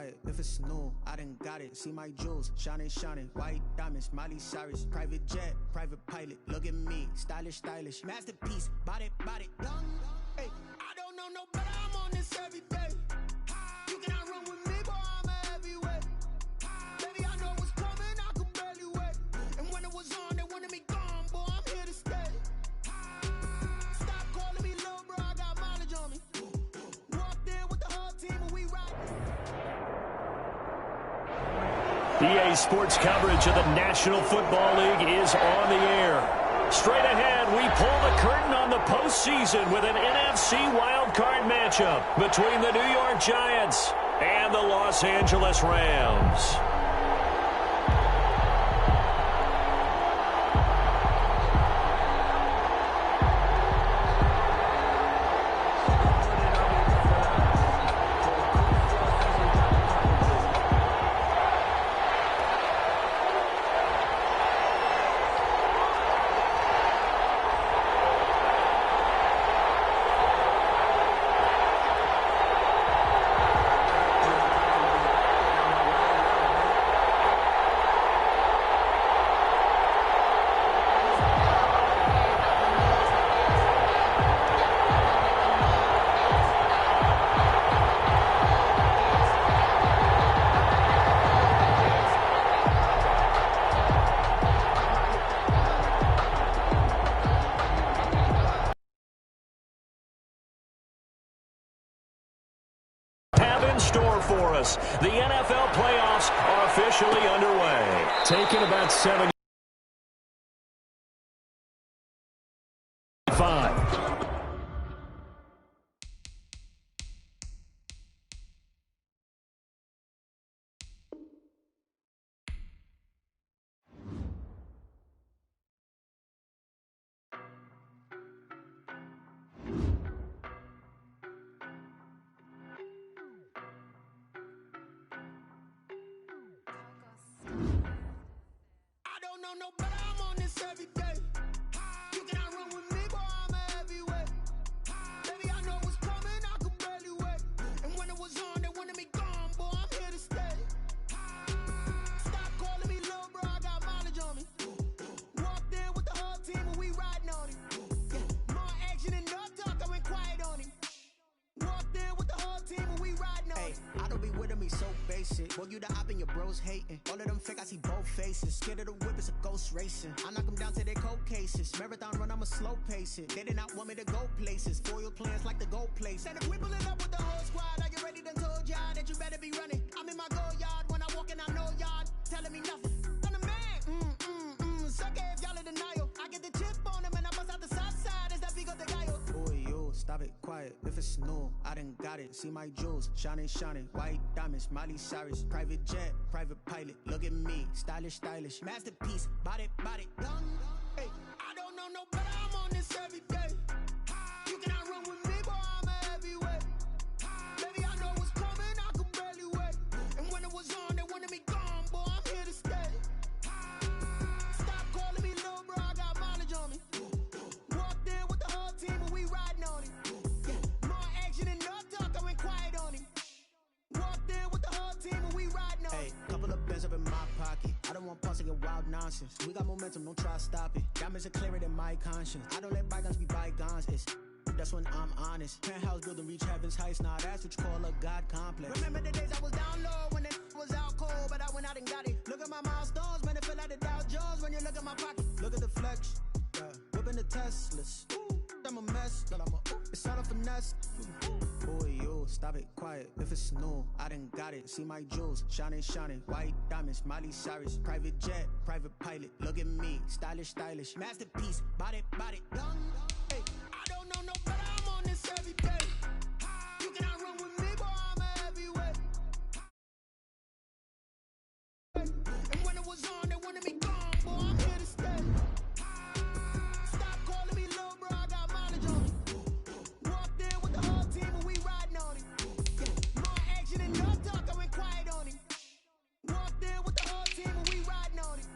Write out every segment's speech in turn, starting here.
quiet if it's new. I done got it. See my jewels, shining, shining. White diamonds, Miley Cyrus. Private jet, private pilot. Look at me, stylish, stylish. Masterpiece, body, body. Hey, I don't know no better. I'm on this every day. You cannot run with me, boy. I'm a heavyweight. Baby, I know what's coming. I could barely wait. And when it was on, they wanted me gone, boy. I'm here to stay. Stop calling me little bro. I got mileage on me. Walked in with the whole team and we rock. EA Sports coverage of the National Football League is on the air. Straight ahead, we pull the curtain on the postseason with an NFC wildcard matchup between the New York Giants and the Los Angeles Rams. Store for us. The NFL playoffs are officially underway. Taking about 75. No better, I'm on this every day. You cannot run with me, boy, I'm a heavyweight. Baby, I know what's coming, I could barely wait. And when it was on, they wanted me gone, boy, I'm here to stay. Stop calling me little bro, I got mileage on me. Walked in with the whole team and we riding on him. Yeah, more action and no talk, I went quiet on him. Walked in with the whole team and we riding on him. I don't be with him, he's so basic. Boy, you the op and your bros hating. All of them fake, I see both faces. Scared of the whip, it's a ghost racing. I knock them down to their cold cases. Marathon run, I'ma slow pace it. They did not want me to go places. Foil plans like the gold place. And if we pulling up with the whole squad, I get ready to told y'all that you better be running. I'm in my go yard when I walk in, I know y'all telling me nothing. I'm the man. Suck it if y'all in denial. I get the chip on them and I bust out the south side. Is that big of the guy? Boy, yo, stop it, quiet. If it's new, I done got it. See my jewels, shining, shining. White diamonds, Miley Cyrus. Private jet, private pilot. Look at me, stylish, stylish. Masterpiece, body, body. Hey, I don't know no better. I'm on this every day. You cannot run with me, boy. I'm a heavyweight. Baby, I know what's coming. I could barely wait. And when it was on, they wanted me gone, boy. I'm here to stay. Stop calling me little bro. I got mileage on me. Walked in with the whole team and we riding on him. Yeah, more action and no talk. I went quiet on him. Walked in with the whole team and we riding on him. Hey, couple of bands up in my pocket. I don't want pause to get wild nonsense. We got momentum, don't try to stop it. Diamonds are clearer than my conscience. I don't let bygones be bygones. That's when I'm honest. Penthouse building, reach heaven's heights. Now that's what you call a God complex. Remember the days I was down low when it was out cold, but I went out and got it. Look at my milestones, man, it feel like the Dow Jones when you look at my pocket. Look at the flex, yeah. Whipping the Teslas. Ooh, I'm a mess, but it's all a finesse. Boy, yo, stop it, quiet. If it's new, I done got it. See my jewels, shining, shining. White diamonds, Miley Cyrus. Private jet, private pilot. Look at me, stylish, stylish. Masterpiece, body, body. Hey, I don't know no better. I'm on this every day. You cannot run with me, boy. I'm a heavyweight. And when it was on, they wanted me gone, boy. I'm here to stay. Stop calling me little bro. I got mileage on me. Walked in with the whole team and we riding on him. Yeah, more action and no talk. I went quiet on him. Walked in with the whole team and we riding on him.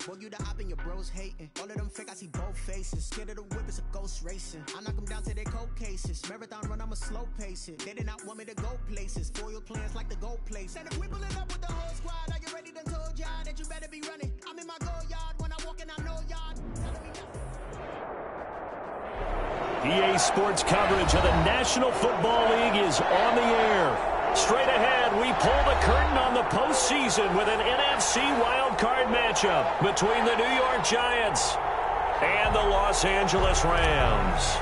Boy, you the op and your bros hating. All of them fake, I see both faces. Scared of the whip, it's a ghost racing. I knock them down to their cold cases. Marathon run, I'ma slow pace it. They did not want me to go places. Foil plans like the gold place. And if we pulling up with the whole squad, are you ready? Done told y'all that you better be running. I'm in my go yard. When I walk in, I know y'all. EA Sports coverage of the National Football League is on the air. Straight ahead, we pull the curtain on the postseason with an NFC wildcard matchup between the New York Giants and the Los Angeles Rams.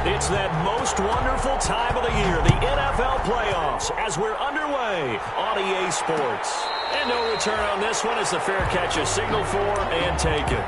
It's that most wonderful time of the year, the NFL playoffs, as we're underway on EA Sports. And no return on this one as the fair catch is signaled for and taken.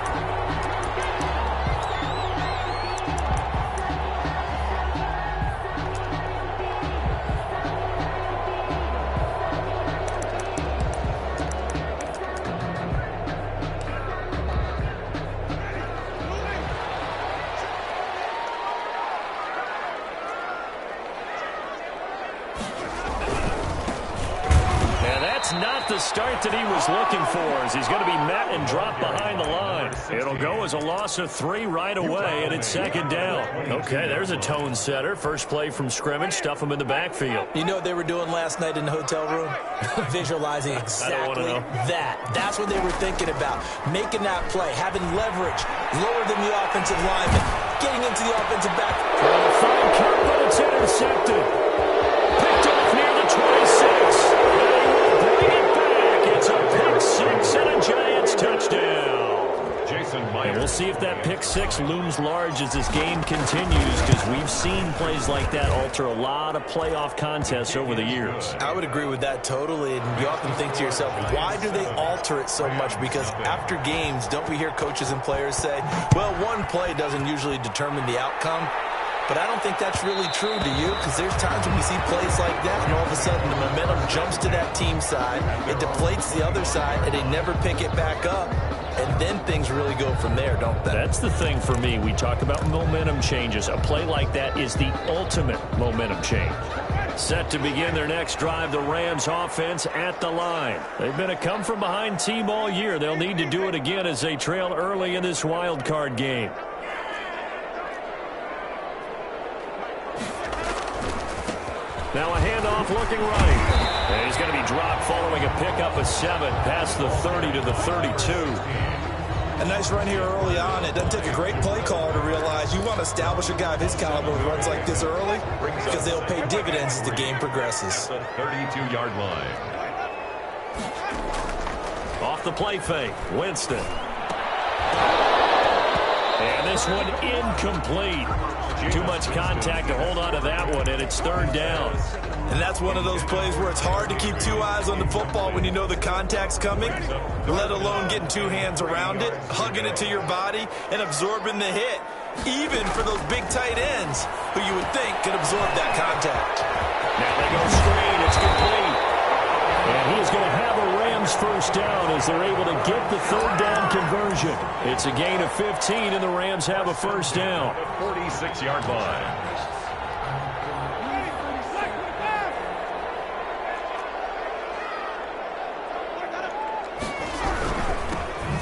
Not the start that he was looking for, as he's going to be met and dropped behind the line. It'll go as a loss of 3 right away, and it's second down. Okay, there's a tone setter. First play from scrimmage, stuff him in the backfield. You know what they were doing last night in the hotel room? Visualizing exactly that. That's what they were thinking about. Making that play, having leverage, lower than the offensive lineman, getting into the offensive back. A fine count, but it's intercepted. Picked off near the 26. It's a pick six and a Giants touchdown. Jason Myers. And we'll see if that pick six looms large as this game continues, because we've seen plays like that alter a lot of playoff contests over the years. I would agree with that totally, and you often think to yourself, why do they alter it so much? Because after games, don't we hear coaches and players say, well, one play doesn't usually determine the outcome? But I don't think that's really true, do you? Because there's times when we see plays like that, and all of a sudden the momentum jumps to that team side, it deflates the other side, and they never pick it back up. And then things really go from there, don't they? That's the thing for me. We talk about momentum changes. A play like that is the ultimate momentum change. Set to begin their next drive, the Rams offense at the line. They've been a come-from-behind team all year. They'll need to do it again as they trail early in this wild card game. Now a handoff looking right. And he's going to be dropped following a pickup of 7 past the 30 to the 32. A nice run here early on. It doesn't take a great play caller to realize you want to establish a guy of his caliber who runs like this early, because they'll pay dividends as the game progresses. The 32-yard line. Off the play fake, Winston. And this one incomplete. Too much contact to hold on to that one, and it's third down. And that's one of those plays where it's hard to keep 2 eyes on the football when you know the contact's coming, let alone getting 2 hands around it, hugging it to your body, and absorbing the hit, even for those big tight ends who you would think could absorb that contact. Now they go straight. It's complete. And he is going to have a Rams first down as they're able to get the third down conversion. It's a gain of 15, and the Rams have a first down. 46-yard line.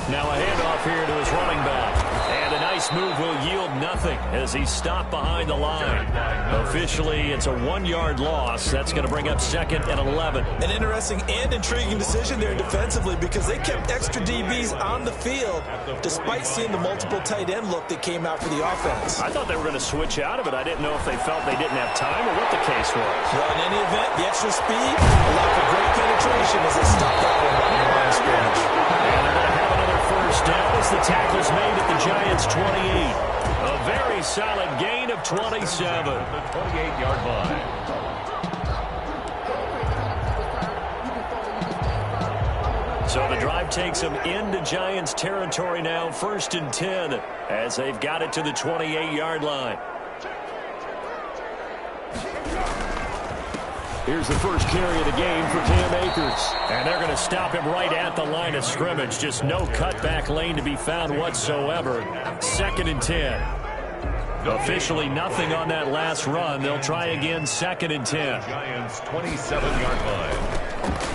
Now a handoff here to his running back. And a nice move will yield nothing as he's stopped behind the line. Officially, it's a 1-yard loss. That's going to bring up second and 11. An interesting and intriguing decision there defensively, because they kept extra DBs on the field despite seeing the multiple tight end look that came out for the offense. I thought they were going to switch out of it. I didn't know if they felt they didn't have time or what the case was. Well, in any event, the extra speed allowed for great penetration as they stopped that one on the line of scrimmage. And they're going to have another first down as the tackle's made at the Giants' 28. A very solid gain of 27. The 28-yard line. So the drive takes them into Giants territory now, 1st and 10, as they've got it to the 28-yard line. Here's the first carry of the game for Cam Akers. And they're going to stop him right at the line of scrimmage. Just no cutback lane to be found whatsoever. 2nd and 10. Officially nothing on that last run. They'll try again, 2nd and 10. Giants 27-yard line.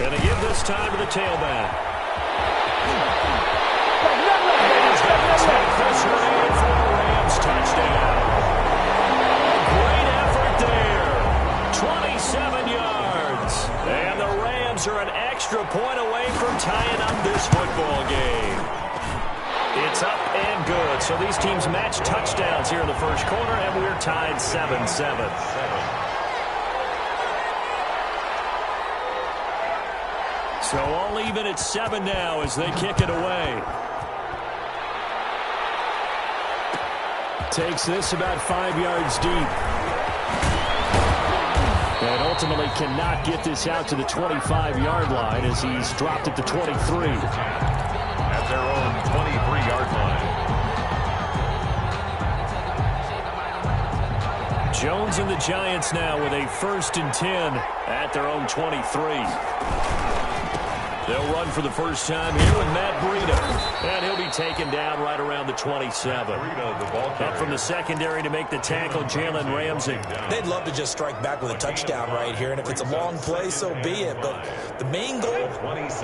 And they give this time to the tailback. and good. So these teams match touchdowns here in the first quarter, and we're tied 7-7. So all even at 7 now as they kick it away. Takes this about 5 yards deep. And ultimately cannot get this out to the 25-yard line as he's dropped it to 23. At their own 23-yard line. Jones and the Giants now with a 1st and 10 at their own 23. They'll run for the first time here with Matt Breida. And he'll be taken down right around the 27. Up from the secondary to make the tackle, Jalen Ramsey. They'd love to just strike back with a touchdown right here, and if it's a long play, so be it. But the main goal,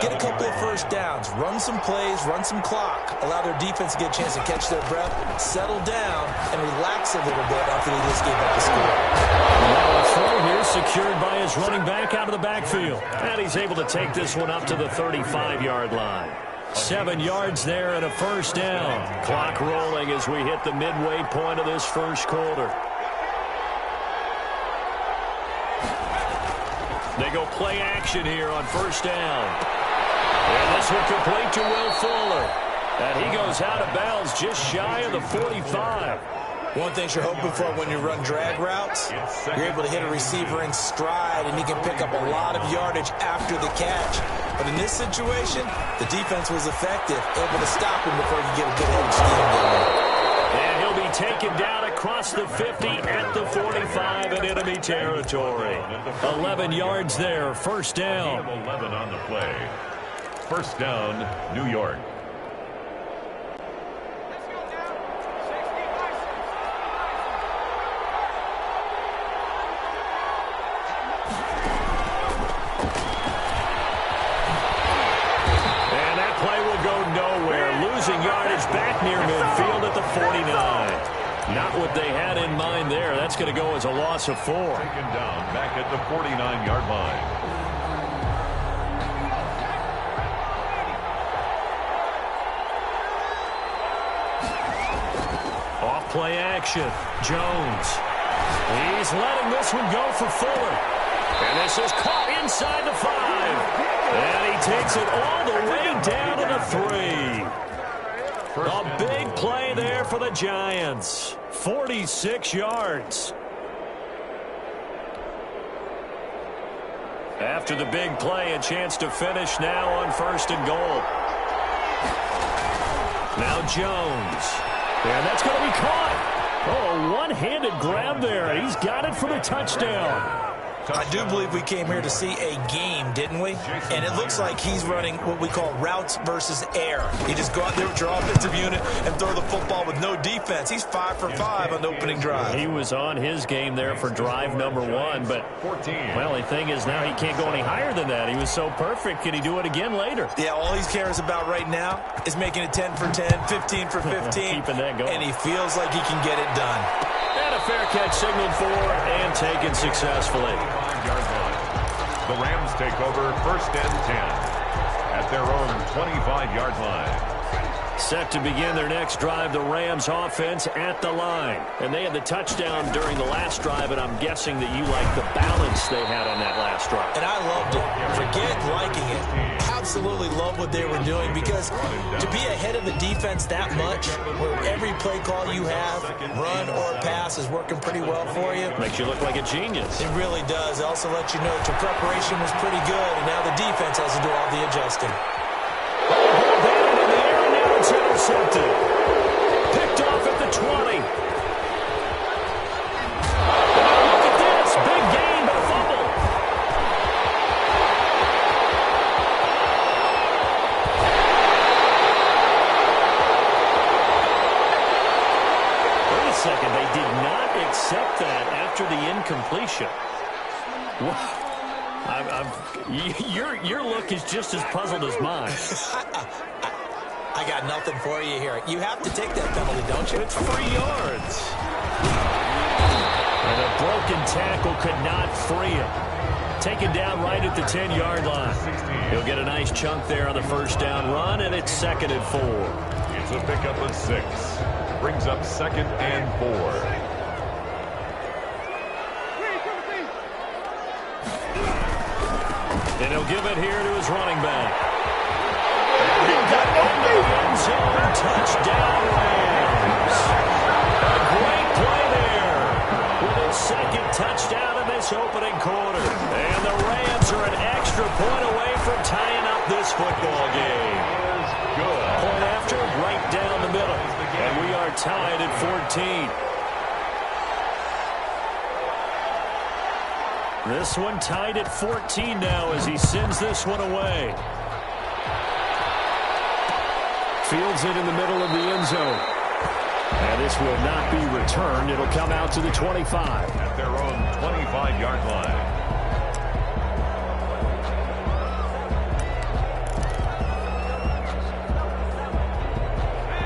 get a couple of first downs, run some plays, run some clock, allow their defense to get a chance to catch their breath, settle down, and relax a little bit after they just gave up the score. Now a throw here secured by his running back out of the backfield. And he's able to take this one up to the 35-yard line. 7 yards there and a first down. Clock rolling as we hit the midway point of this first quarter. They go play action here on first down. And this will complete to Will Fuller. And he goes out of bounds just shy of the 45. One thing you're hoping for when you run drag routes, you're able to hit a receiver in stride, and he can pick up a lot of yardage after the catch. But in this situation, the defense was effective, able to stop him before you get a good-headed scheme going. And he'll be taken down across the 50 at the 45 in enemy territory. 11 yards there, first down. 11 on the play. First down, New York. Back near midfield at the 49. Not what they had in mind there. That's going to go as a loss of 4. Taken down back at the 49-yard line. Off play action. Jones. He's letting this one go for Fuller. And this is caught inside the 5. And he takes it all the way down to the 3. A big play there for the Giants. 46 yards. After the big play, a chance to finish now on first and goal. Now Jones. And that's going to be caught. Oh, a one-handed grab there. He's got it for the touchdown. I do believe we came here to see a game, didn't we? And it looks like he's running what we call routes versus air. You just go out there with your offensive unit and throw the football with no defense. He's 5 for 5 on the opening drive. He was on his game there for drive number 1, but, well, the thing is now he can't go any higher than that. He was so perfect. Can he do it again later? Yeah, all he cares about right now is making it 10 for 10, 15 for 15. Keeping that going. And he feels like he can get it done. And a fair catch signaled for and taken successfully. The Rams take over first and 10 at their own 25-yard line. Set to begin their next drive, the Rams offense at the line. And they had the touchdown during the last drive, and I'm guessing that you like the balance they had on that last drive. And I loved it. Forget liking it. Absolutely love what they were doing, because to be ahead of the defense that much, where every play call you have, run or pass, is working pretty well for you. Makes you look like a genius. It really does. It also lets you know that your preparation was pretty good, and now the defense has to do all the adjusting. It's intercepted. Picked off at the 20. Look at this. Big gain, but a fumble. Wait a second. They did not accept that after the incompletion. Your look is just as puzzled as mine. I got nothing for you here. You have to take that penalty, don't you? It's 3 yards. And a broken tackle could not free him. Taken down right at the 10-yard line. He'll get a nice chunk there on the first down run, and it's 2nd and 4. It's a pickup of 6. Brings up 2nd and 4. And he'll give it here to his running back. And he got into the end zone. Touchdown, Rams. A great play there with his 2nd touchdown in this opening quarter. And the Rams are an extra point away from tying up this football game. Good. Point after, right down the middle. And we are tied at 14. This one tied at 14 now as he sends this one away. Fields it in the middle of the end zone. And this will not be returned. It'll come out to the 25. At their own 25-yard line.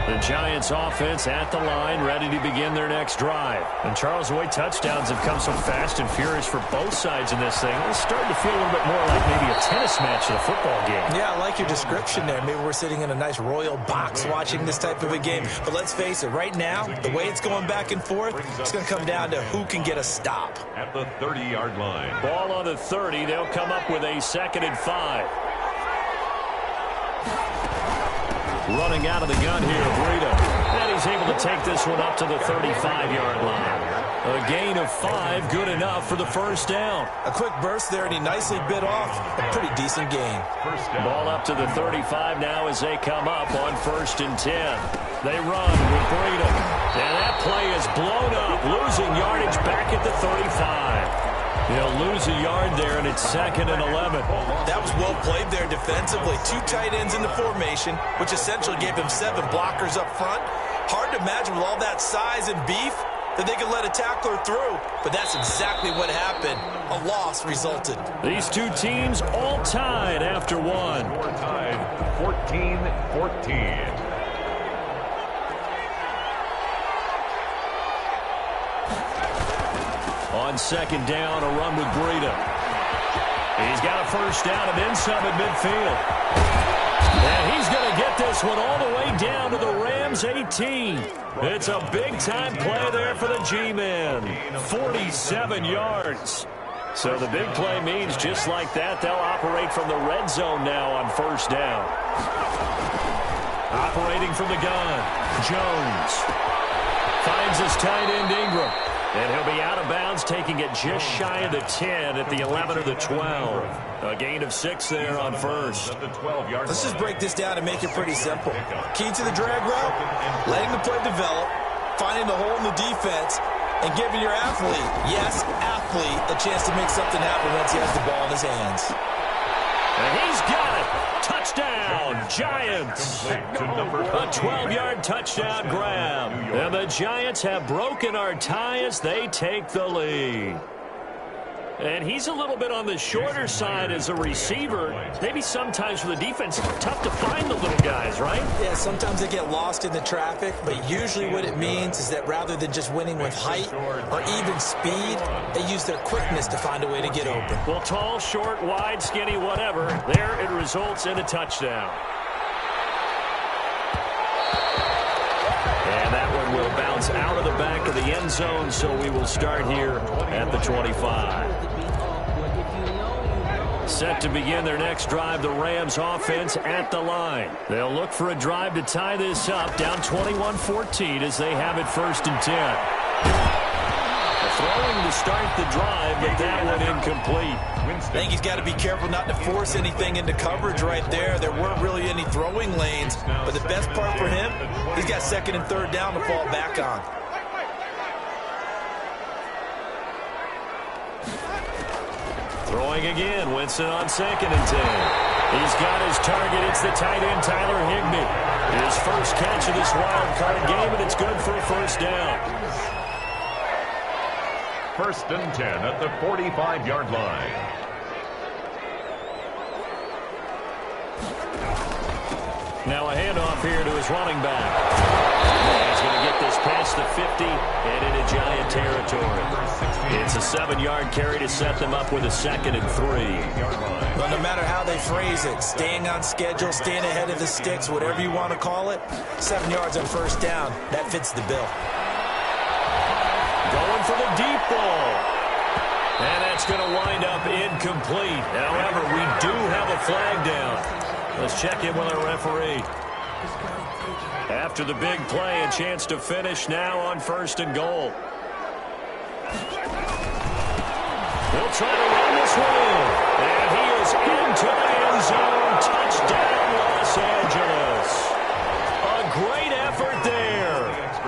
The Giants offense at the line, ready to begin their next drive. And Charles, the way touchdowns have come so fast and furious for both sides in this thing, it's starting to feel a little bit more like maybe a tennis match than a football game. Yeah, I like your description there. Maybe we're sitting in a nice royal box watching this type of a game. But let's face it, right now, the way it's going back and forth, it's going to come down to who can get a stop. At the 30-yard line. Ball on the 30. They'll come up with a 2nd and 5. Running out of the gun here, Breida. And he's able to take this one up to the 35-yard line. A gain of 5, good enough for the first down. A quick burst there, and he nicely bit off a pretty decent gain. First down. Ball up to the 35 now as they come up on 1st and 10. They run with Breida. And that play is blown up, losing yardage back at the 35. He'll lose a yard there, and it's 2nd and 11. That was well played there defensively. 2 tight ends in the formation, which essentially gave them 7 blockers up front. Hard to imagine with all that size and beef that they could let a tackler through, but that's exactly what happened. A loss resulted. These two teams all tied after one. We're tied 14-14. On 2nd down, a run with Breida. He's got a first down and then some at midfield. And he's going to get this one all the way down to the Rams' 18. It's a big-time play there for the G-men. 47 yards. So the big play means just like that, they'll operate from the red zone now on 1st down. Operating from the gun, Jones finds his tight end Ingram. And he'll be out of bounds, taking it just shy of the 10 at the 11 or the 12. A gain of 6 there on 1st. Let's just break this down and make it pretty simple. Key to the drag route, letting the play develop, finding the hole in the defense, and giving your athlete, yes, athlete, a chance to make something happen once he has the ball in his hands. And he's got it. Touchdown, Giants. A 12-yard touchdown grab. And the Giants have broken our tie as they take the lead. And he's a little bit on the shorter side as a receiver. Maybe sometimes for the defense, it's tough to find the little guys, right? Yeah, sometimes they get lost in the traffic, but usually what it means is that rather than just winning with height or even speed, they use their quickness to find a way to get open. Well, tall, short, wide, skinny, whatever, there it results in a touchdown. And that one will bounce out of the back of the end zone, so we will start here at the 25. Set to begin their next drive, the Rams offense at the line. They'll look for a drive to tie this up, down 21-14 as they have it 1st and 10. Throwing to start the drive, but that one incomplete. I think he's got to be careful not to force anything into coverage right there. There weren't really any throwing lanes, but the best part for him, he's got 2nd and 3rd down to fall back on. Throwing again, Winston on 2nd and 10. He's got his target. It's the tight end, Tyler Higbee. His first catch of this wild card game, and it's good for a first down. 1st and 10 at the 45-yard line. Now a handoff here to his running back. He's going to get this past the 50 and into Giant territory. It's a 7-yard carry to set them up with a 2nd and 3. Well, no matter how they phrase it, staying on schedule, staying ahead of the sticks, whatever you want to call it, 7 yards on first down, that fits the bill. Going for the deep ball. And that's going to wind up incomplete. However, we do have a flag down. Let's check in with our referee. After the big play, a chance to finish now on 1st and goal. We'll try to run this one in. And he is into the end zone. Touchdown, Los Angeles. A great effort there.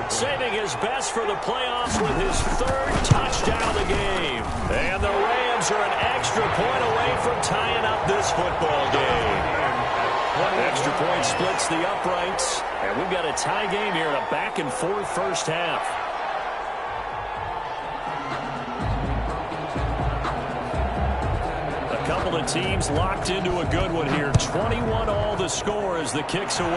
Saving his best for the playoffs with his 3rd touchdown of the game. And the Rams are an extra point away from tying up this football game. One extra point splits the uprights. And we've got a tie game here in a back-and-forth first half. A couple of teams locked into a good one here. 21 all the score as the kick's away.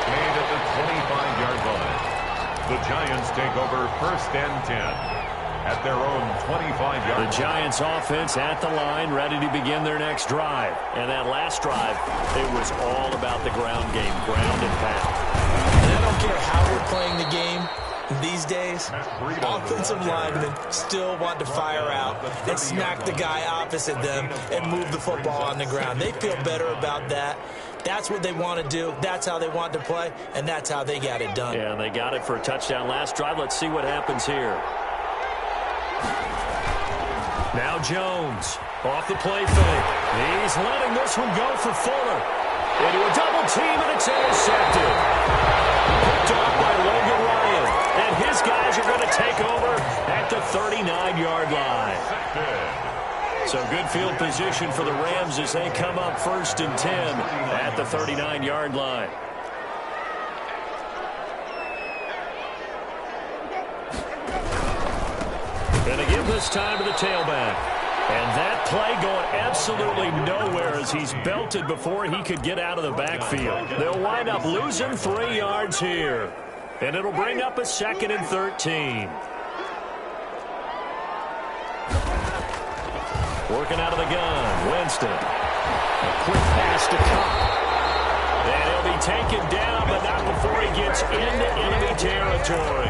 Made at the 25-yard line. The Giants take over 1st and 10 at their own 25-yard line. The Giants offense at the line, ready to begin their next drive. And that last drive, it was all about the ground game, ground and pound. And I don't care how we're playing the game these days, offensive linemen still want to fire out and smack the guy opposite them and move the football on the ground. They feel better about that. That's what they want to do. That's how they want to play, and that's how they got it done. Yeah, and they got it for a touchdown last drive. Let's see what happens here. Now Jones off the play fake. He's letting this one go for Fuller. Into a double team, and it's intercepted. Picked off by Logan Ryan. And his guys are going to take over at the 39-yard line. So good field position for the Rams as they come up 1st and 10 at the 39-yard line. And they give this time to the tailback. And that play going absolutely nowhere as he's belted before he could get out of the backfield. They'll wind up losing 3 yards here. And it'll bring up a 2nd and 13. Working out of the gun, Winston. A quick pass to Cobb. And he'll be taken down, but not before he gets into enemy territory.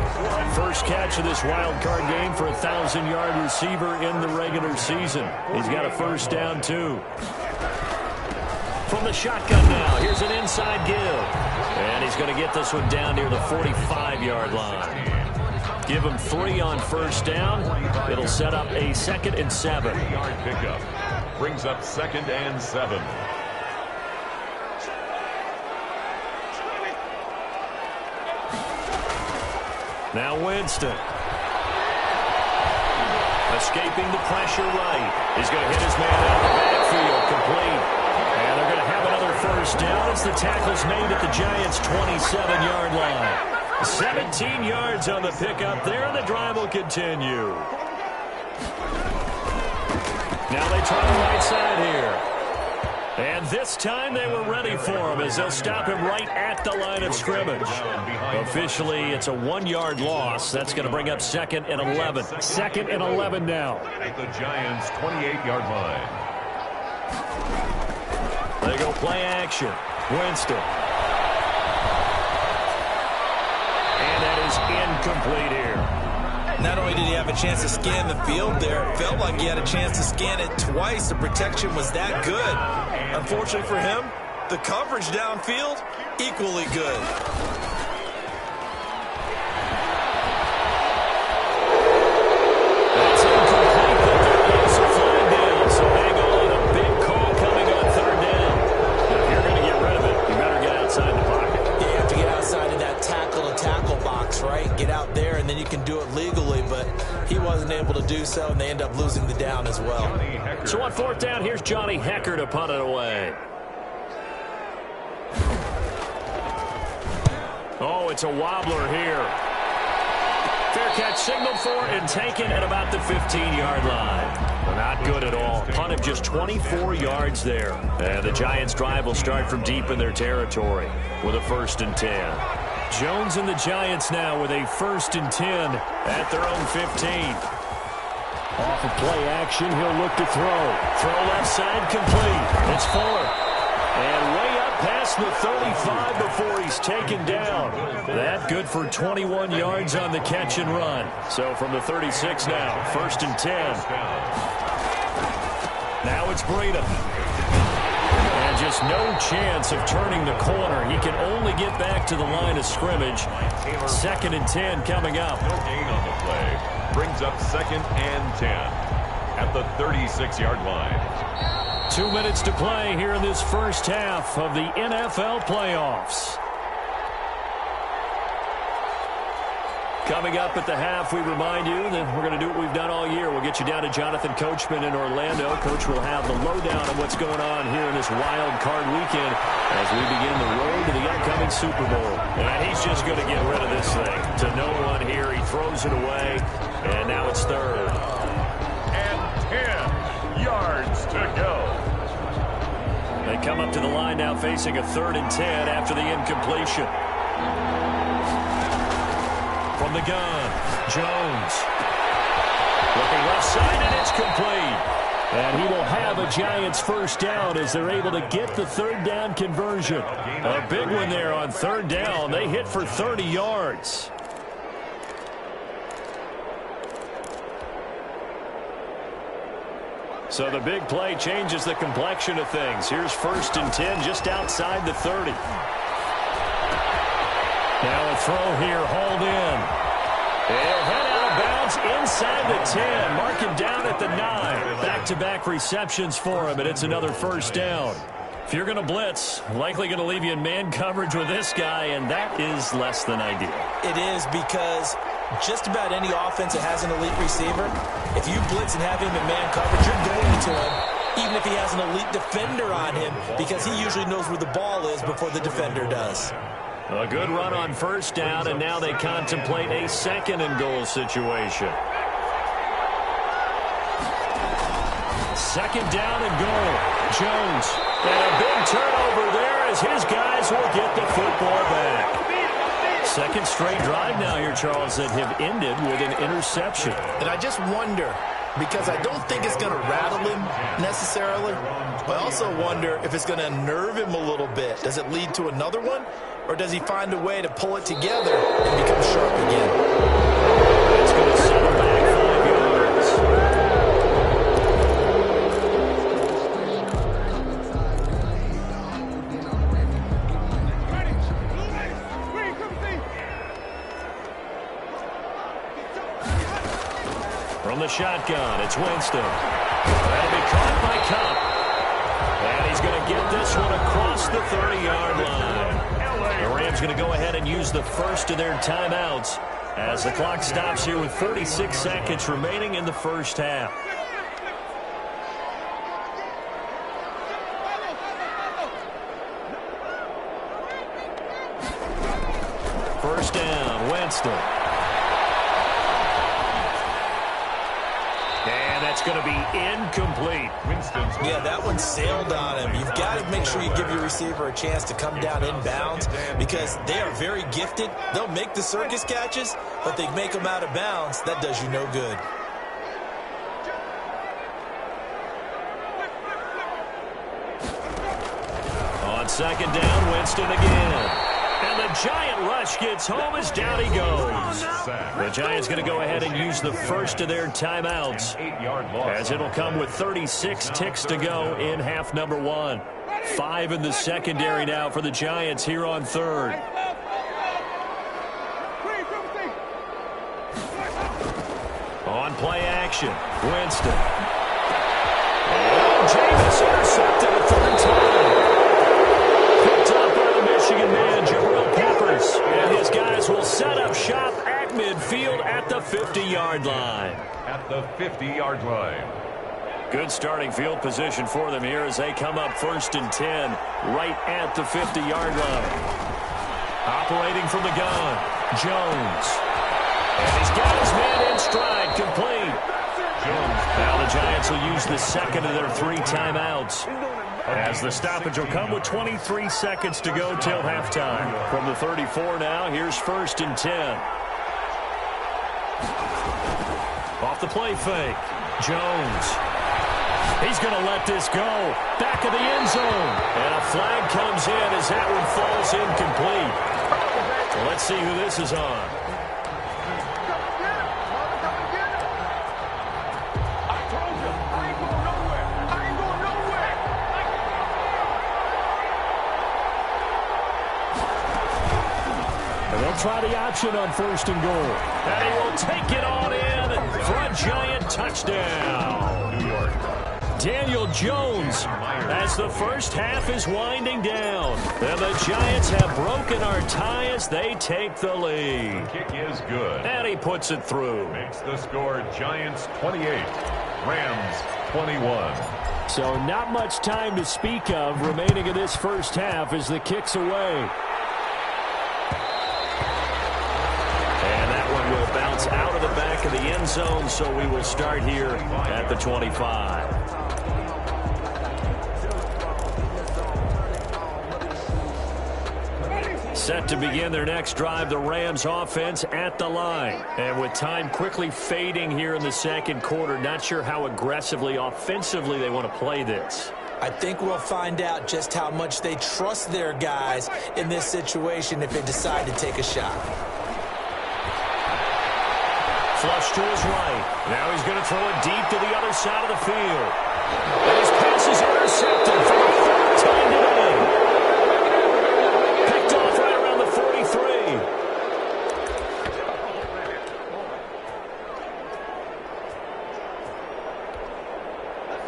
First catch of this wild card game for a 1,000-yard receiver in the regular season. He's got a first down, too. From the shotgun now, here's an inside give. And he's going to get this one down near the 45-yard line. Give him 3 on first down. It'll set up a 2nd and 7. 3-yard pickup. Brings up 2nd and 7. Now Winston. Escaping the pressure right. He's going to hit his man out of the backfield. Complete. And they're going to have another first down as the tackle's made at the Giants' 27-yard line. 17 yards on the pickup there, and the drive will continue. Now they try the right side here. And this time they were ready for him as they'll stop him right at the line of scrimmage. Officially, it's a 1-yard loss. That's going to bring up 2nd and 11. 2nd and 11 now. At the Giants' 28-yard line. They go play action. Winston. And that is incomplete here. Not only did he have a chance to scan the field there, it felt like he had a chance to scan it twice. The protection was that good. Unfortunately for him, the coverage downfield, equally good. That's incomplete, but there goes a flag down. So hang on, a big call coming on 3rd down. If you're going to get rid of it, you better get outside the pocket. You have to get outside of that tackle-to-tackle box, right? Get out there, and then you can do it legally, but he wasn't able to do so, and they end up losing the down as well. So on 4th down, here's Johnny Hekker to punt it away. Oh, it's a wobbler here. Fair catch signaled for and taken at about the 15-yard line. Not good at all. Punt of just 24 yards there. And the Giants' drive will start from deep in their territory with a 1st and 10. Jones and the Giants now with a 1st and 10 at their own 15. Off of play action, he'll look to throw. Throw left side, complete. It's Fuller. And way up past the 35 before he's taken down. That good for 21 yards on the catch and run. So from the 36 now, 1st and 10. Now it's Breida. And just no chance of turning the corner. He can only get back to the line of scrimmage. 2nd and 10 coming up. No gain on the play. Brings up 2nd and 10 at the 36-yard line. 2 minutes to play here in this first half of the NFL playoffs. Coming up at the half, we remind you that we're going to do what we've done all year. We'll get you down to Jonathan Coachman in Orlando. Coach will have the lowdown on what's going on here in this wild card weekend as we begin the road to the upcoming Super Bowl. And he's just going to get rid of this thing. To no one here, he throws it away, and now it's 3rd. And 10 yards to go. They come up to the line now facing a 3rd and 10 after the incompletion. From the gun, Jones. Looking left side, and it's complete. And he will have a Giants 1st down as they're able to get the 3rd down conversion. A big one there on 3rd down. They hit for 30 yards. So the big play changes the complexion of things. Here's 1st and 10 just outside the 30. Now a throw here, hauled in. He'll head out of bounds inside the 10. Mark him down at the 9. Back-to-back receptions for him, and it's another 1st down. If you're going to blitz, likely going to leave you in man coverage with this guy, and that is less than ideal. It is, because just about any offense that has an elite receiver, if you blitz and have him in man coverage, you're going to him, even if he has an elite defender on him, because he usually knows where the ball is before the defender does. A good run on 1st down, and now they contemplate a 2nd and goal situation. 2nd down and goal. Jones. And a big turnover there as his guys will get the football back. 2nd straight drive now here, Charles, that have ended with an interception. And I just wonder, because I don't think it's going to rattle him necessarily, but I also wonder if it's going to unnerve him a little bit. Does it lead to another one, or does he find a way to pull it together and become sharp again? It's going to set him back 5 yards. From the shotgun, it's Winston. That'll be caught by Kupp. And he's going to get this one across the 30-yard line. The Rams going to go ahead and use the 1st of their timeouts as the clock stops here with 36 seconds remaining in the first half. First down, Winston. And that's going to be incomplete. Yeah, that one sailed on him. You've got to make sure you give your receiver a chance to come down inbounds, because they are very gifted. They'll make the circus catches, but they make them out of bounds. That does you no good. On 2nd down, Winston again. And the Giant rush gets home as down he goes. The Giants going to go ahead and use the 1st of their timeouts, as it'll come with 36 ticks to go in half number 1. 5 in the secondary now for the Giants here on 3rd. On play action, Winston. Oh, Jameis intercepted a 3rd time. Picked up by the Michigan man, Jabril Peppers. And his guys will set up shop at midfield at the 50-yard line. At the 50-yard line. Good starting field position for them here as they come up 1st and 10 right at the 50-yard line. Operating from the gun, Jones. And he's got his man in stride, complete. Now the Giants will use the 2nd of their 3 timeouts. As the stoppage will come with 23 seconds to go till halftime. From the 34 now, here's 1st and 10. Off the play fake. Jones. He's going to let this go. Back of the end zone. And a flag comes in as that one falls incomplete. Well, let's see who this is on. Try the option on 1st and goal. And he will take it on in for a Giant touchdown. New York. Daniel Jones as the first half is winding down. And the Giants have broken our tie as they take the lead. Kick is good. And he puts it through. Makes the score Giants 28, Rams 21. So not much time to speak of remaining in this first half as the kick's away. Will bounce out of the back of the end zone, so we will start here at the 25. Set to begin their next drive, the Rams offense at the line. And with time quickly fading here in the second quarter, not sure how aggressively, offensively they want to play this. I think we'll find out just how much they trust their guys in this situation if they decide to take a shot. Flush to his right. Now he's going to throw it deep to the other side of the field. And his pass is intercepted for the 3rd time today. Picked off right around the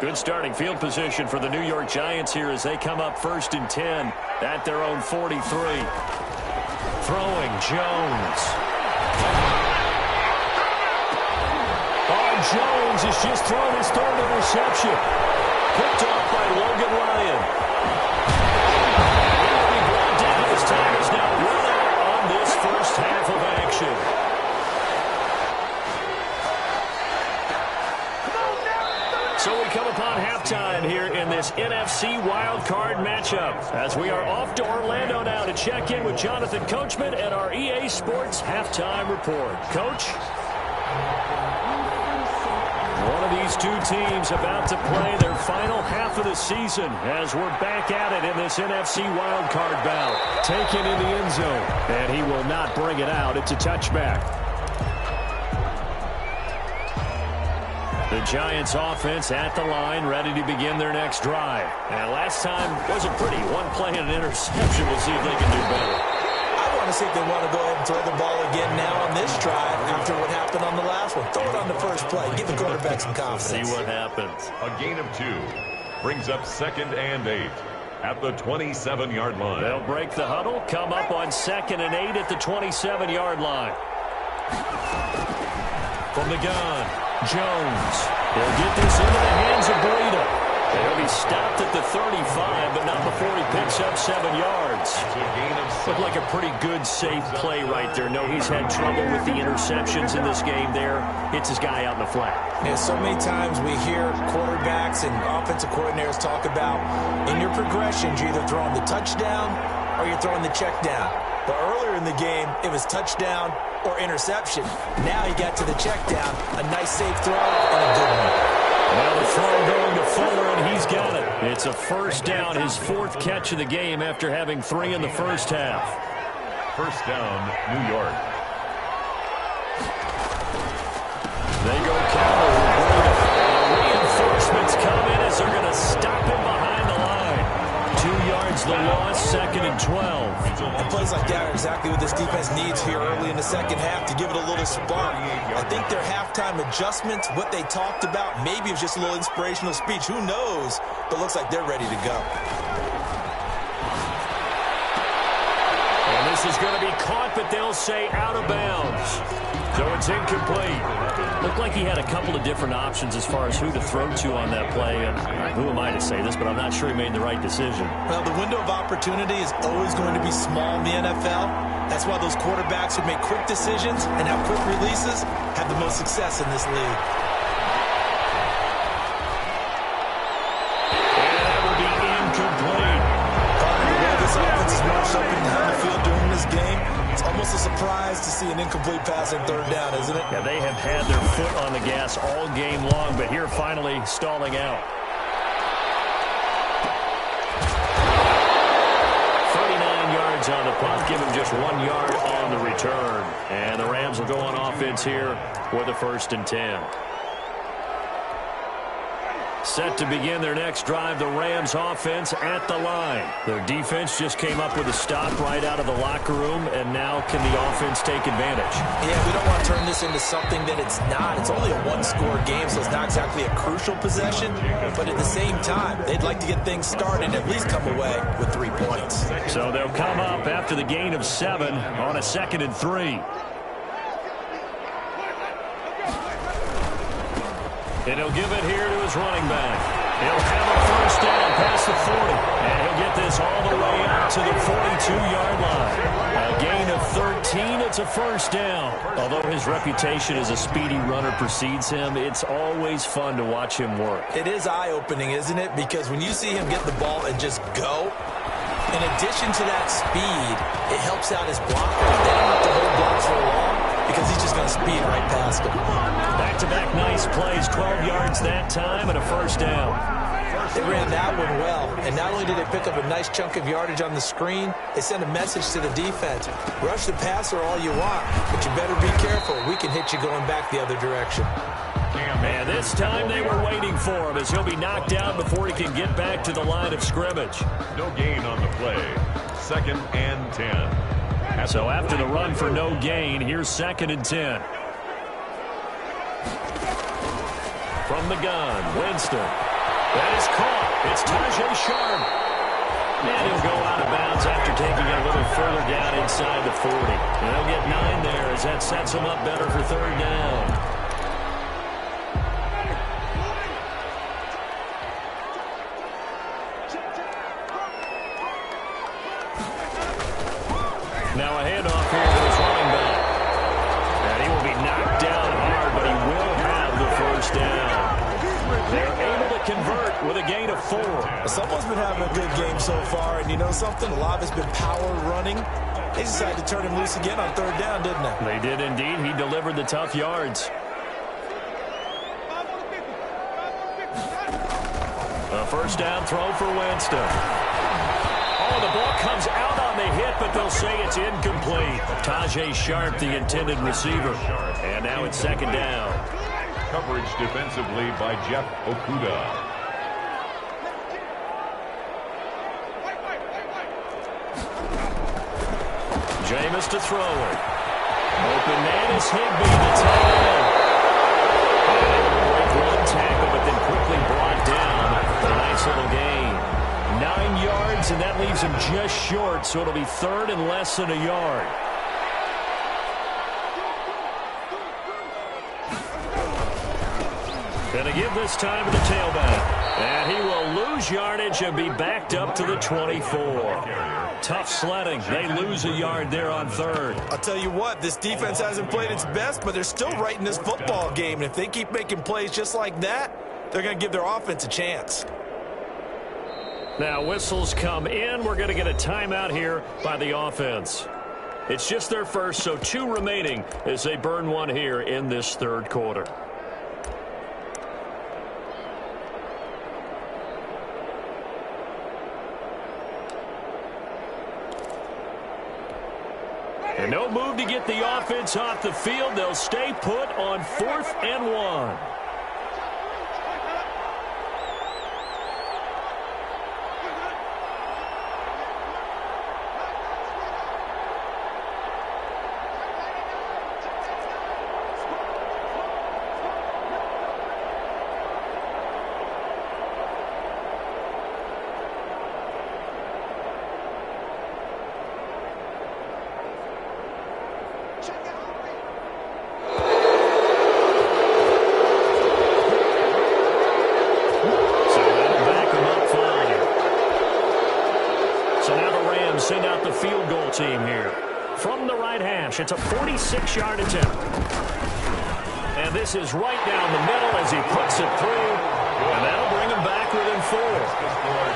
43. Good starting field position for the New York Giants here as they come up 1st and 10 at their own 43. Throwing Jones. Jones has just thrown his 3rd interception. Picked off by Logan Ryan. He will be brought down as time is now running on this first half of action. So we come upon halftime here in this NFC wildcard matchup as we are off to Orlando now to check in with Jonathan Coachman at our EA Sports Halftime Report. Coach? One of these two teams about to play their final half of the season as we're back at it in this NFC wildcard bout. Taken in the end zone, and he will not bring it out. It's a touchback. The Giants offense at the line, ready to begin their next drive. And last time wasn't pretty. One play and an interception. We'll see if they can do better. I want to see if they want to go ahead and throw the ball again now on this drive after what happened on the last one. Throw it on the first play. Give the quarterback some confidence. See what happens. A gain of 2 brings up 2nd and 8 at the 27-yard line. They'll break the huddle, come up on 2nd and 8 at the 27-yard line. From the gun, Jones. He'll get this into the hands of Breida. He'll be stopped at the 35, but not before he picks up 7 yards. Looked like a pretty good, safe play right there. No, he's had trouble with the interceptions in this game there. Hits his guy out in the flat. Yeah, so many times we hear quarterbacks and offensive coordinators talk about in your progressions, you're either throwing the touchdown or you're throwing the check down. But earlier in the game, it was touchdown or interception. Now he got to the check down, a nice safe throw, and a good one. Well, the throw going to Fuller, and he's got it. It's a first down, his 4th catch of the game after having 3 in the first half. First down, New York. They go counter with Breida. Reinforcements come in as they're going to stop him behind the line. 2 yards the loss, 2nd and 12. And plays like that are exactly what this defense needs here early in the second half to give it a little spark. I think their halftime adjustments, what they talked about, maybe it was just a little inspirational speech. Who knows? But looks like they're ready to go. And this is going to be caught, but they'll say out of bounds. So it's incomplete. Looked like he had a couple of different options as far as who to throw to on that play. And who am I to say this, but I'm not sure he made the right decision. Well, the window of opportunity is always going to be small in the NFL. That's why those quarterbacks who make quick decisions and have quick releases have the most success in this league. And that will be surprise to see an incomplete pass on third down, isn't it? Yeah, they have had their foot on the gas all game long, but here finally stalling out. 39 yards on the punt, give him just 1 yard on the return. And the Rams will go on offense here with a 1st and 10. Set to begin their next drive, the Rams offense at the line. Their defense just came up with a stop right out of the locker room, and now can the offense take advantage? Yeah, we don't want to turn this into something that it's not. It's only a one-score game, so it's not exactly a crucial possession. But at the same time, they'd like to get things started and at least come away with 3 points. So they'll come up after the gain of 7 on a 2nd and 3. And he'll give it here to his running back. He'll have a 1st down past the 40. And he'll get this all the way out to the 42-yard line. A gain of 13. It's a 1st down. Although his reputation as a speedy runner precedes him, it's always fun to watch him work. It is eye-opening, isn't it? Because when you see him get the ball and just go, in addition to that speed, it helps out his blockers. They don't have to hold blocks for long because he's just going to speed right past them. Back-to-back nice plays, 12 yards that time, and a 1st down. They ran that one well, and not only did they pick up a nice chunk of yardage on the screen, they sent a message to the defense. Rush the passer all you want, but you better be careful. We can hit you going back the other direction. And this time they were waiting for him as he'll be knocked out before he can get back to the line of scrimmage. No gain on the play. 2nd and 10. So after the run for no gain, here's 2nd and 10. From the gun, Winston. That is caught. It's Tajae Sharpe. And he'll go out of bounds after taking it a little further down inside the 40. And he'll get 9 there as that sets him up better for 3rd down. Now a handoff here to his running back. And he will be knocked down hard, but he will have the 1st down. They're able to convert with a gain of 4. Someone's been having a good game so far, and you know something? A lot of it's been power running. They decided to turn him loose again on 3rd down, didn't they? They did indeed. He delivered the tough yards. A 1st down throw for Winston. Oh, the ball comes out on the hit, but they'll say it's incomplete. Tajae Sharpe, the intended receiver. And now it's 2nd down. Coverage defensively by Jeff Okudah. Jameis to throw it. Open man is Higbee, the tight end. Great run tackle, but then quickly brought down for a nice little gain. 9 yards, and that leaves him just short, so it'll be 3rd and less than a yard. Gonna give this time to the tailback. And he will lose yardage and be backed up to the 24. Tough sledding. They lose a yard there on 3rd. I'll tell you what, this defense hasn't played its best, but they're still right in this football game. And if they keep making plays just like that, they're going to give their offense a chance. Now whistles come in. We're going to get a timeout here by the offense. It's just their first, so 2 remaining as they burn one here in this 3rd quarter. And no move to get the offense off the field. They'll stay put on 4th and 1. Send out the field goal team here. From the right hash, it's a 46-yard attempt. And this is right down the middle as he puts it through. And that'll bring him back within 4.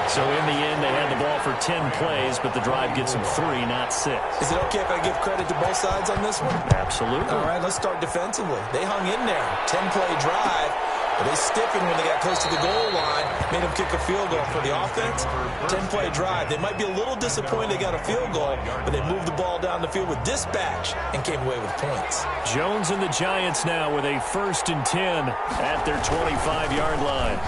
So in the end, they had the ball for 10 plays, but the drive gets them 3, not 6. Is it okay if I give credit to both sides on this one? Absolutely. All right, let's start defensively. They hung in there. 10-play drive. But they stiffened when they got close to the goal line, made them kick a field goal for the offense. 10-play drive. They might be a little disappointed they got a field goal, but they moved the ball down the field with dispatch and came away with points. Jones and the Giants now with a 1st and 10 at their 25-yard line.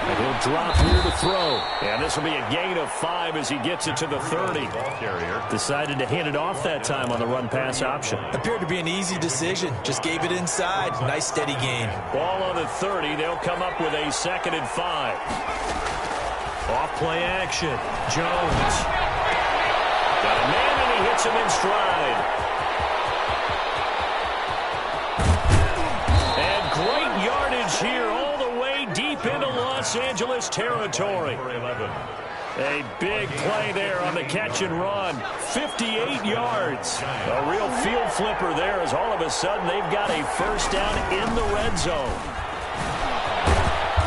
And he'll drop here to throw. And this will be a gain of 5 as he gets it to the 30. Decided to hand it off that time on the run-pass option. Appeared to be an easy decision. Just gave it inside. Nice steady gain. Ball on the 30. They'll come up with a 2nd and 5. Off-play action. Jones. Got a man, and he hits him in stride. And great yardage here all the way deep into Los Angeles territory. A big play there on the catch and run. 58 yards. A real field flipper there as all of a sudden they've got a 1st down in the red zone.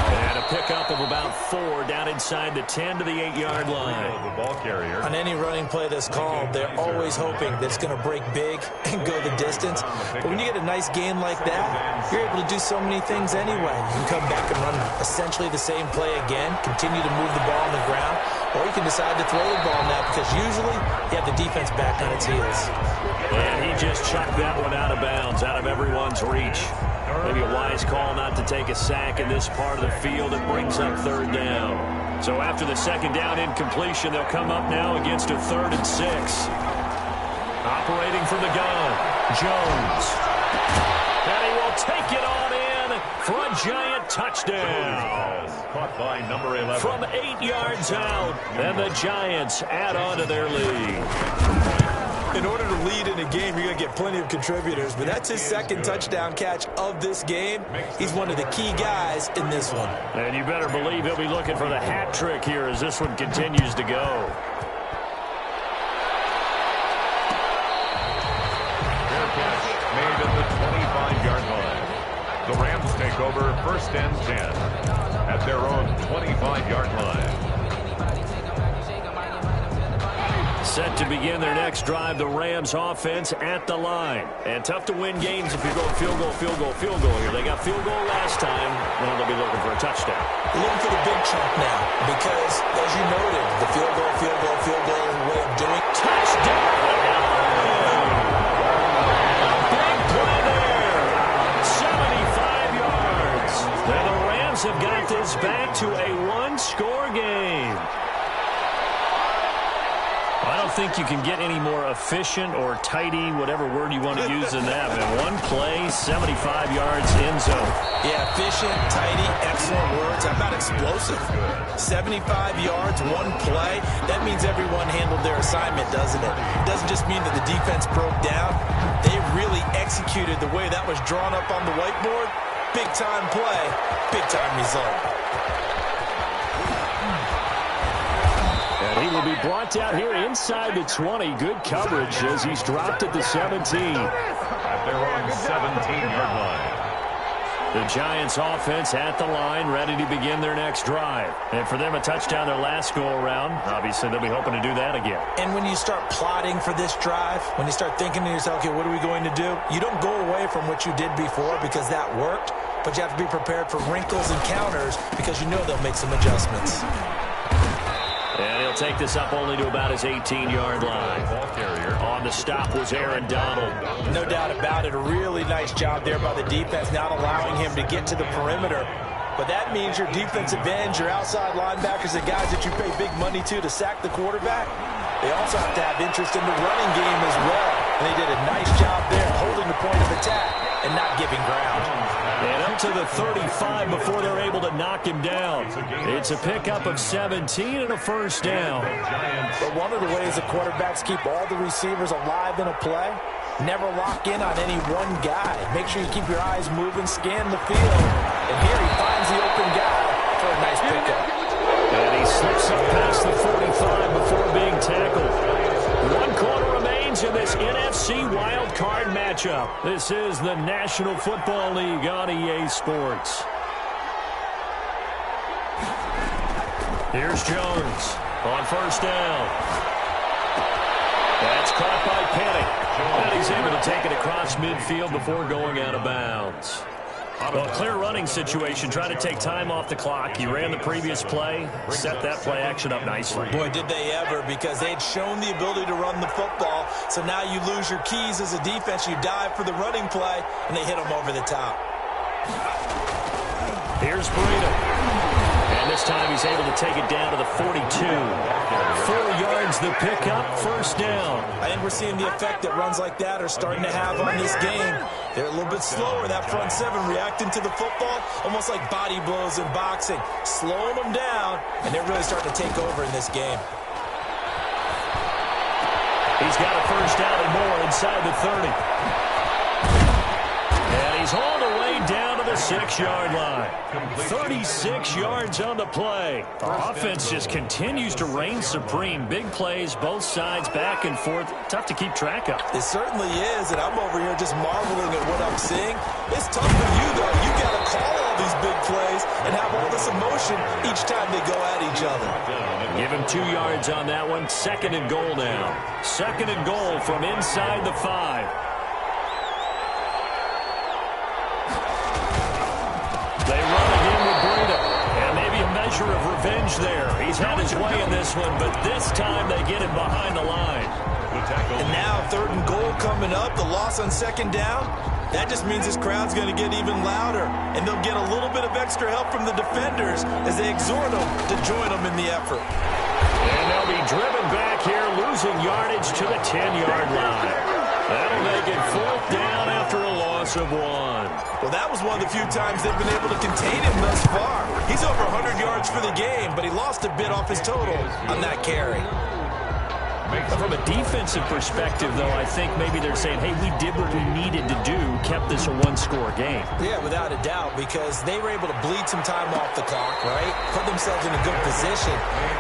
And a pickup of about 4 down inside the 10 to the 8-yard line. The ball carrier. On any running play that's called, they're always hoping that it's going to break big and go the distance. But when you get a nice gain like that, you're able to do so many things anyway. You can come back and run essentially the same play again, continue to move the ball on the ground, or you can decide to throw the ball now because usually you have the defense back on its heels. And he just chucked that one out of bounds, out of everyone's reach. Maybe a wise call not to take a sack in this part of the field. It brings up 3rd down. So after the 2nd down incompletion, they'll come up now against a 3rd and 6. Operating from the gun, Jones. And he will take it on in for a giant touchdown. Caught by number 11. From 8 yards out, and the Giants add on to their lead. In order to lead in a game, you're going to get plenty of contributors, but that's his 2nd touchdown catch of this game. He's one of the key guys in this one. And you better believe he'll be looking for the hat trick here as this one continues to go. Fair catch made at the 25-yard line. The Rams take over 1st and 10 at their own 25-yard line. Set to begin their next drive, the Rams offense at the line. And tough to win games if you're going field goal, field goal, field goal here. They got field goal last time. Well, they'll be looking for a touchdown. Looking for the big chunk now because, as you noted, the field goal way of doing. Touchdown! Big play there. 75 yards. And the Rams have got this back to a 1-score game. I don't think you can get any more efficient or tidy, whatever word you want to use in that. Man, 1 play, 75 yards, end zone. Yeah, efficient, tidy, excellent words. How about explosive? 75 yards, 1 play. That means everyone handled their assignment, doesn't it? It doesn't just mean that the defense broke down. They really executed the way that was drawn up on the whiteboard. Big-time play, big-time result. And he will be brought down here inside the 20. Good coverage as he's dropped at the 17. At their own 17-yard line. The Giants offense at the line, ready to begin their next drive. And for them, a touchdown their last go-around. Obviously, they'll be hoping to do that again. And when you start plotting for this drive, when you start thinking to yourself, okay, what are we going to do? You don't go away from what you did before because that worked, but you have to be prepared for wrinkles and counters because you know they'll make some adjustments. And he'll take this up only to about his 18-yard line. Ball carrier. On the stop was Aaron Donald. No doubt about it. A really nice job there by the defense, not allowing him to get to the perimeter. But that means your defensive ends, your outside linebackers, the guys that you pay big money to sack the quarterback, they also have to have interest in the running game as well. And they did a nice job there holding the point of attack and not giving ground. And up to the 35 before they're able to knock him down. It's a pickup of 17 and a 1st down. But one of the ways the quarterbacks keep all the receivers alive in a play, never lock in on any one guy. Make sure you keep your eyes moving, scan the field. And here he finds the open guy for a nice pickup. And he slips up past the 45 before being tackled. 1 quarter remains in this NFC wildcard matchup. This is the National Football League on EA Sports. Here's Jones on first down. That's caught by Penny. And he's able to take it across midfield before going out of bounds. Well, clear running situation. Try to take time off the clock. You ran the previous play, set that play action up nicely. Boy, did they ever, because they had shown the ability to run the football. So now you lose your keys as a defense. You dive for the running play, and they hit them over the top. Here's Breida. And this time he's able to take it down to the 42. 4 yards the pickup, first down. I think we're seeing the effect that runs like that are starting to have on this game. They're a little bit slower, that front seven, reacting to the football, almost like body blows in boxing. Slowing them down, and they're really starting to take over in this game. He's got a first down and more inside the 30. And he's hauled away down to the 6-yard line. 36 yards on the play. Our offense just continues to reign supreme. Big plays, both sides, back and forth. Tough to keep track of. It certainly is, and I'm over here just marveling at what I'm seeing. It's tough for you, though. You got to call all these big plays and have all this emotion each time they go at each other. Give him 2 yards on that one. Second and goal now. Second and goal from inside the 5. They run again with Breida. And maybe a measure of revenge there. He's had his way in this one, but this time they get him behind the line. And now 3rd and goal coming up. The loss on 2nd down. That just means this crowd's going to get even louder. And they'll get a little bit of extra help from the defenders as they exhort them to join them in the effort. And they'll be driven back here, losing yardage to the 10-yard line. That'll make it 4th down after a loss of 1. Well, that was one of the few times they've been able to contain him thus far. He's over 100 yards for the game, but he lost a bit off his total on that carry. From a defensive perspective, though, I think maybe they're saying, hey, we did what we needed to do, kept this a 1-score game. Yeah, without a doubt, because they were able to bleed some time off the clock, right? Put themselves in a good position,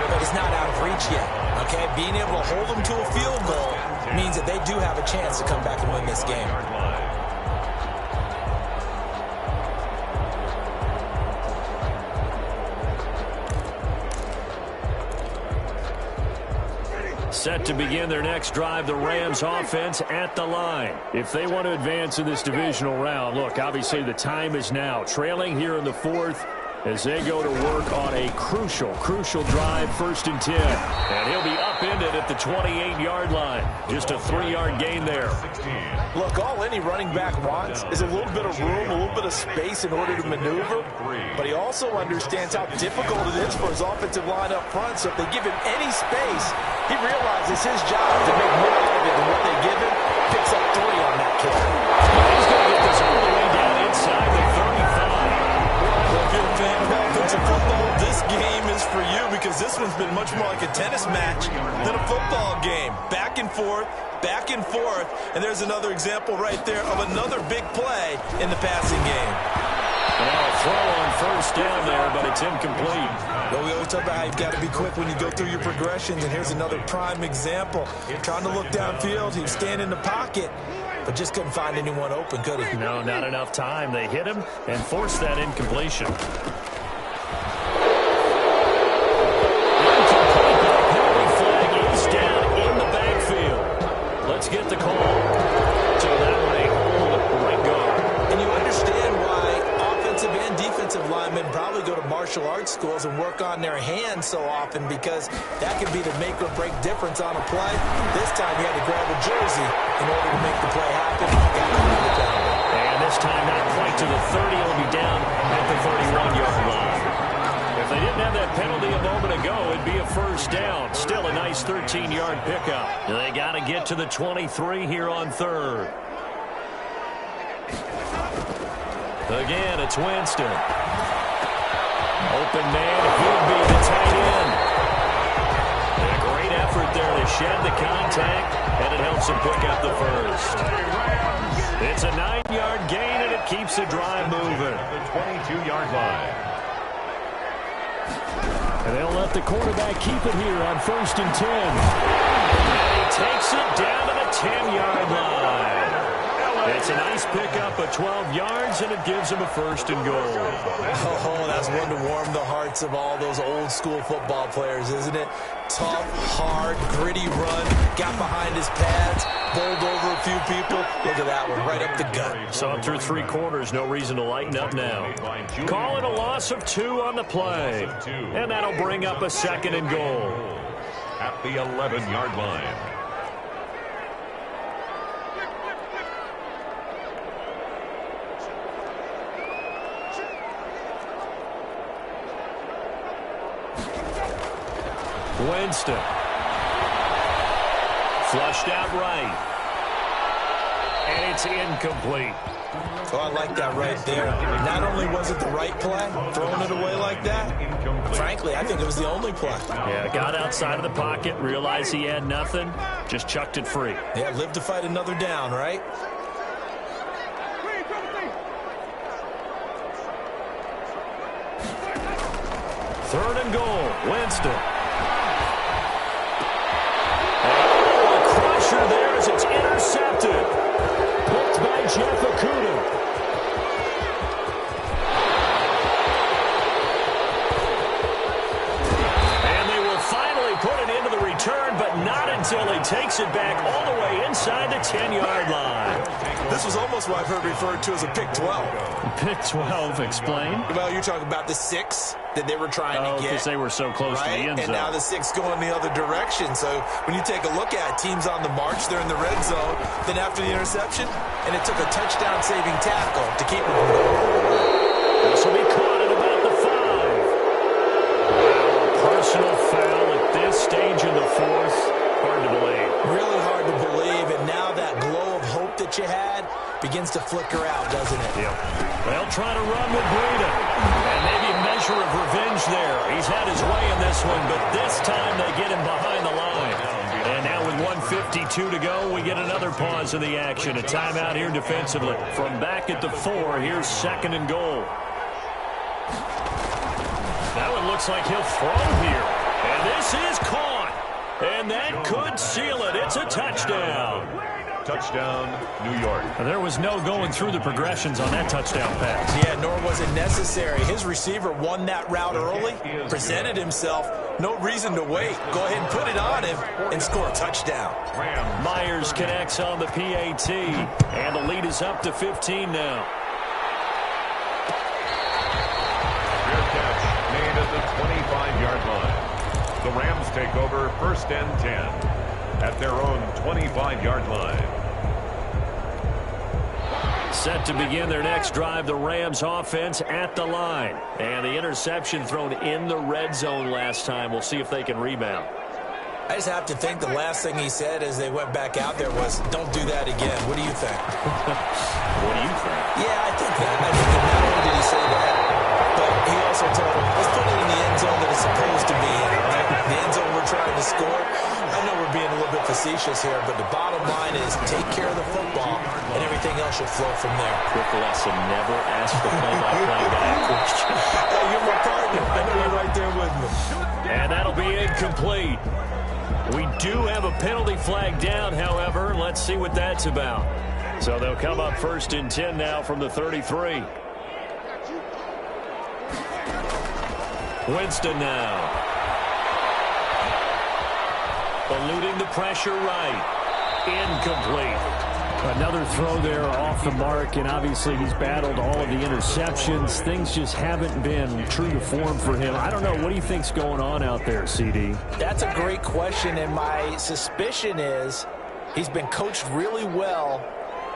but it's not out of reach yet, okay? Being able to hold them to a field goal means that they do have a chance to come back and win this game. Set to begin their next drive, the Rams offense at the line. If they want to advance in this divisional round, look, obviously the time is now. Trailing here in the 4th as they go to work on a crucial drive, 1st and 10. And he'll be upended at the 28-yard line. Just a 3-yard gain there. Look, all any running back wants is a little bit of room, a little bit of space in order to maneuver. But he also understands how difficult it is for his offensive line up front. So if they give him any space, he realizes his job to make more out of it than what they give him. Picks up 3 on that carry. He's going to get this all the way down inside the 35. If you're a fan of offensive football, this game is for you because this one's been much more like a tennis match than a football game. Back and forth, and there's another example right there of another big play in the passing game. Well, throw on first down there, but it's incomplete. Well, we always talk about how you've got to be quick when you go through your progressions, and here's another prime example. Trying to look downfield, he was standing in the pocket, but just couldn't find anyone open, could he? No, not enough time. They hit him and forced that incompletion. Penalty flag is down in the backfield. Let's get the call. So that one a hold right guard. And you understand why offensive and defensive linemen probably go to martial arts schools and work on their hands so often, because that can be the make or break difference on a play. This time he had to grab a jersey in order to make the play happen. And this time not quite to the 30. It'll be down at the 31-yard line. If they didn't have that penalty a moment ago, it'd be a first down. Still a nice 13-yard pickup. They got to get to the 23 here on 3rd. Again, it's Winston. Open man, he'll be the tight end. And a great effort there to shed the contact, and it helps him pick up the first. It's a 9-yard gain, and it keeps the drive moving. The 22-yard line. And they'll let the quarterback keep it here on 1st and 10. And he takes it down to the 10-yard line. It's a nice Rams pick up a 12 yards, and it gives them a 1st and goal. Oh, that's one to warm the hearts of all those old-school football players, isn't it? Tough, hard, gritty run, got behind his pads, bowled over a few people. Look at that one, right up the gut. So up through 3 quarters, no reason to lighten up now. Call it a loss of 2 on the play, and that'll bring up a 2nd and goal. At the 11-yard line. Winston. Flushed out right. And it's incomplete. Oh, I like that right there. Not only was it the right play, throwing it away like that, frankly, I think it was the only play. Yeah, got outside of the pocket, realized he had nothing, just chucked it free. Yeah, live to fight another down, right? Third and goal, Winston. There as it's intercepted. Picked by Jeff Okudah. And they will finally put it into the return, but not until he takes it back all the way inside the 10-yard line. This was almost what I've heard referred to as a pick 12. Pick 12, explain. Well, you're talking about the 6 that they were trying to get. Because they were so close to the end zone. And now the 6 going the other direction. So when you take a look at it, teams on the march, they're in the red zone. Then after the interception, and it took a touchdown-saving tackle to keep it from going. This will be caught at about the 5. Wow, a personal foul at this stage in the 4th. Hard to believe. Really hard to believe, and now that glow of hope that you had begins to flicker out, doesn't it? Yep. They'll try to run with Breida. And maybe a measure of revenge there. He's had his way in this one, but this time they get him behind the line. And now with 1:52 to go, we get another pause in the action. A timeout here defensively. From back at the 4, here's 2nd and goal. Now it looks like he'll throw here. And this is caught. And that could seal it. It's a touchdown. Touchdown, New York. There was no going through the progressions on that touchdown pass. Yeah, nor was it necessary. His receiver won that route early, presented himself. No reason to wait. Go ahead and put it on him and score a touchdown. Myers connects on the PAT, and the lead is up to 15 now. Fair catch made at the 25-yard line. The Rams take over 1st and 10 at their own 25-yard line. Set to begin their next drive, the Rams offense at the line. And the interception thrown in the red zone last time. We'll see if they can rebound. I just have to think the last thing he said as they went back out there was, don't do that again. What do you think? What do you think? Yeah, I think that. I think that not only did he say that, but he also told him, let's put it in the end zone that it's supposed to be in, right? The end zone we're trying to score. I know we're being a little bit facetious here, but the bottom line is take care of the football, and everything else should flow from there. Quick lesson, never ask the play-by-play guy a question. Hey, you're my partner. I know you're right there with me. And that'll be incomplete. We do have a penalty flag down, however. Let's see what that's about. So they'll come up 1st and 10 now from the 33. Winston now. Eluding the pressure right. Incomplete. Another throw there off the mark, and obviously he's battled all of the interceptions. Things just haven't been true to form for him. I don't know. What do you think's going on out there, CD? That's a great question, and my suspicion is he's been coached really well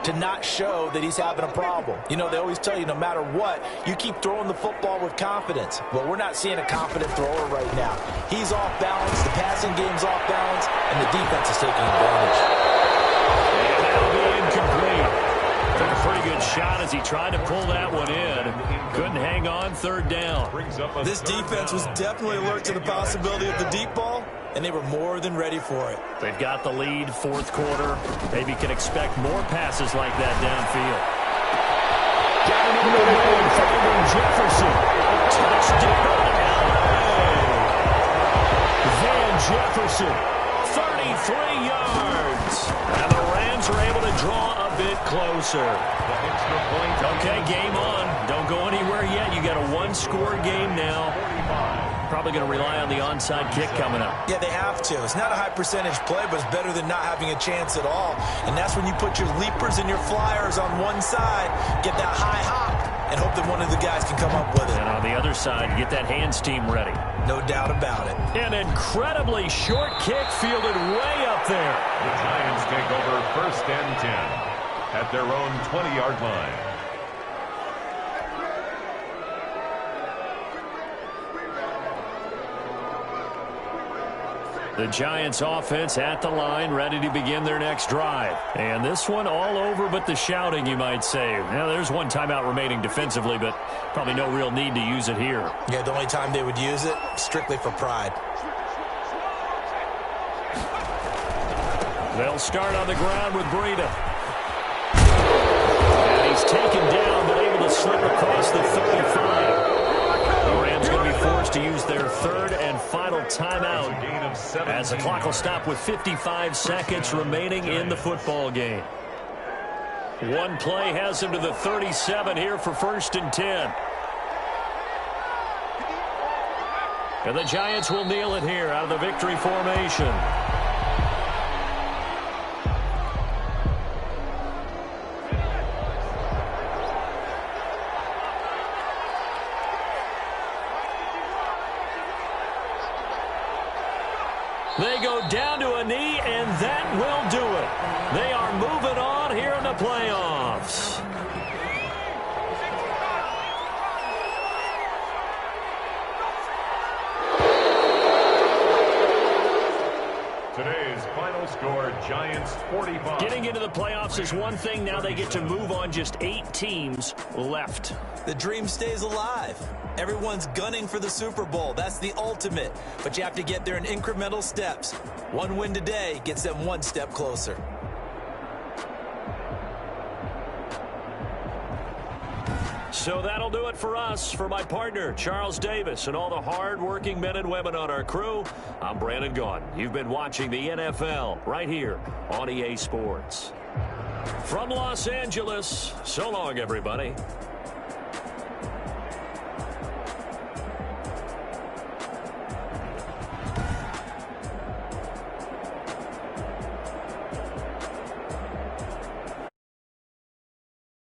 to not show that he's having a problem. You know, they always tell you no matter what, you keep throwing the football with confidence. Well, we're not seeing a confident thrower right now. He's off balance, the passing game's off balance, and the defense is taking advantage. And that'll be incomplete. Took a pretty good shot as he tried to pull that one in. Couldn't hang on 3rd down. This defense was definitely alert to the possibility of the deep ball, and they were more than ready for it. They've got the lead, 4th quarter. Maybe can expect more passes like that downfield. Down in the lane, finding Jefferson. Touchdown, LA! Van Jefferson, 33 yards. And the Rams are able to draw a bit closer. Extra point. Okay, game on. Don't go anywhere yet. You got a one-score game now. Probably going to rely on the onside kick coming up. Yeah, they have to. It's not a high percentage play, but it's better than not having a chance at all. And that's when you put your leapers and your flyers on one side, get that high hop, and hope that one of the guys can come up with it. And on the other side, get that hands team ready. No doubt about it. An incredibly short kick fielded way up there. The Giants take over 1st and 10 at their own 20-yard line. The Giants offense at the line, ready to begin their next drive. And this one all over but the shouting, you might say. Now, there's one timeout remaining defensively, but probably no real need to use it here. Yeah, the only time they would use it, strictly for pride. They'll start on the ground with Breida. And he's taken down, but able to slip across the 35. The Rams going to be forced to use their 3rd and final timeout as the clock will stop with 55 seconds remaining in the football game. One play has him to the 37 here for 1st and 10. And the Giants will kneel it here out of the victory formation. They go down to a knee, and that will do it. They are moving on here in the playoffs. Today's final score, Giants 45. Getting into the playoffs is one thing. Now they get to move on just 8 teams left. The dream stays alive. Everyone's gunning for the Super Bowl. That's the ultimate. But you have to get there in incremental steps. One win today gets them one step closer. So that'll do it for us. For my partner, Charles Davis, and all the hard-working men and women on our crew, I'm Brandon Gaudin. You've been watching the NFL right here on EA Sports. From Los Angeles, so long, everybody.